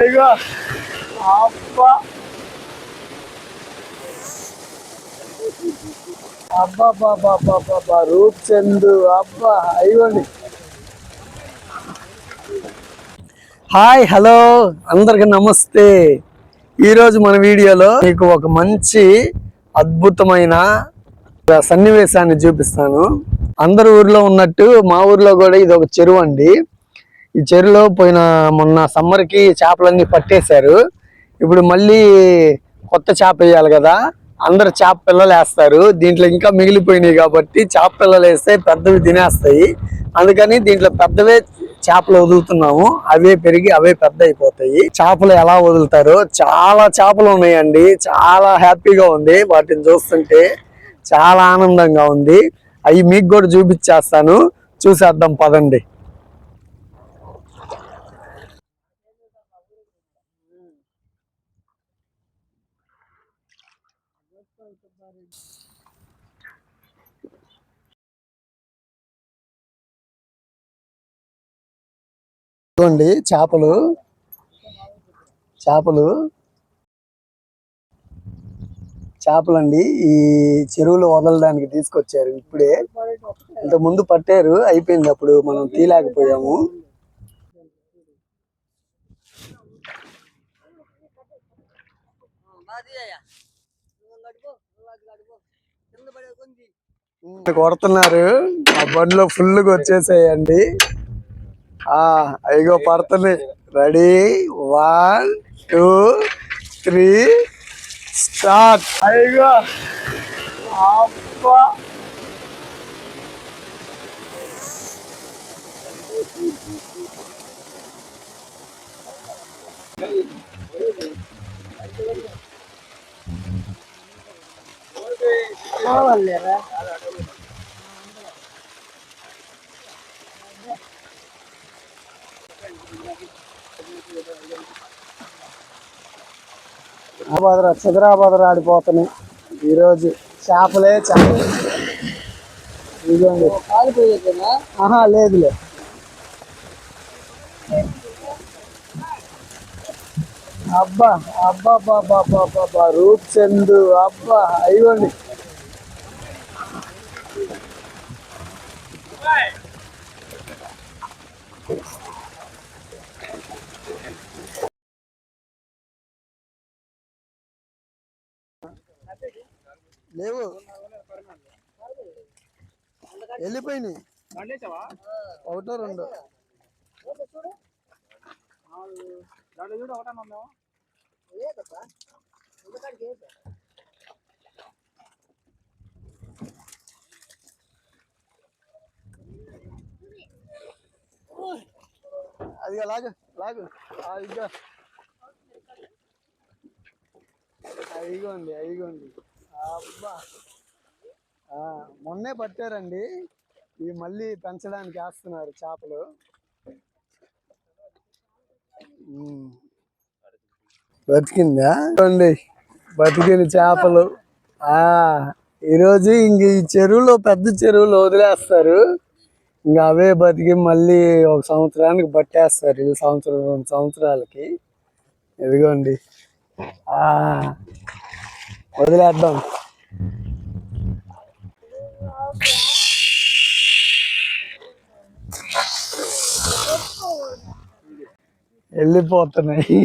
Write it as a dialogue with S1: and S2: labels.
S1: ఇగో అబ్బా అబ్బా రూప్ చందు అబ్బా అయ్యండి. హాయ్ హలో అందరికి నమస్తే. ఈరోజు మన వీడియోలో మీకు ఒక మంచి అద్భుతమైన సన్నివేశాన్ని చూపిస్తాను. అందరి ఊర్లో ఉన్నట్టు మా ఊర్లో కూడా ఇది ఒక చెరువు అండి. ఈ చెరువులో మొన్న సమ్మర్కి చేపలన్నీ పట్టేశారు. ఇప్పుడు మళ్ళీ కొత్త చేప వేయాలి కదా, అందరు చేప పిల్లలు వేస్తారు. దీంట్లో ఇంకా మిగిలిపోయినాయి కాబట్టి చేప పిల్లలు వేస్తే పెద్దవి తినేస్తాయి. అందుకని దీంట్లో పెద్దవే చేపలు వదులుతున్నాము. అవే పెరిగి అవే పెద్ద అయిపోతాయి. చేపలు ఎలా వదులుతారో చాలా చేపలు ఉన్నాయండి. చాలా హ్యాపీగా ఉంది వాటిని చూస్తుంటే, చాలా ఆనందంగా ఉంది. అవి మీకు కూడా చూపించేస్తాను, చూసేద్దాం పదండి. చూడండి చేపలు చేపలండి. ఈ చెరువులో వదలడానికి తీసుకొచ్చారు. ఇప్పుడే ఇంత ముందు పట్టారు, అయిపోయింది. అప్పుడు మనం తీయలేకపోయాము. కొడుతున్నారు, ఆ బండిలో ఫుల్గా వచ్చేసాయండి. అయ్యో పడుతున్నాయి. Ready 1 2 3 start. అయ్యో అబ్బా సిదరాబాద్ ఆడిపోతున్నాయి ఈరోజు. చేపలే చేపలు. లేదులే. అబ్బా రూప్ చందు అబ్బా అయ్యండి. లేవు, వెళ్ళిపోయినాయి. ఒకటో రెండో. అది లాగు లాగు. అయిగోండి అబ్బా. మొన్నే పట్టారండి. ఇవి మళ్ళీ పెంచడానికి వేస్తున్నారు చేపలు. బతికిందా అండి? బతికిన చేపలు. ఈరోజు ఇంక ఈ చెరువులో, పెద్ద చెరువులో వదిలేస్తారు. ఇంకా అవే బతికి మళ్ళీ ఒక సంవత్సరానికి పట్టేస్తారు. ఈ సంవత్సరం 2 సంవత్సరాలకి. ఇదిగోండి వదిలేద్దాం. వెళ్ళిపోతున్నాయి.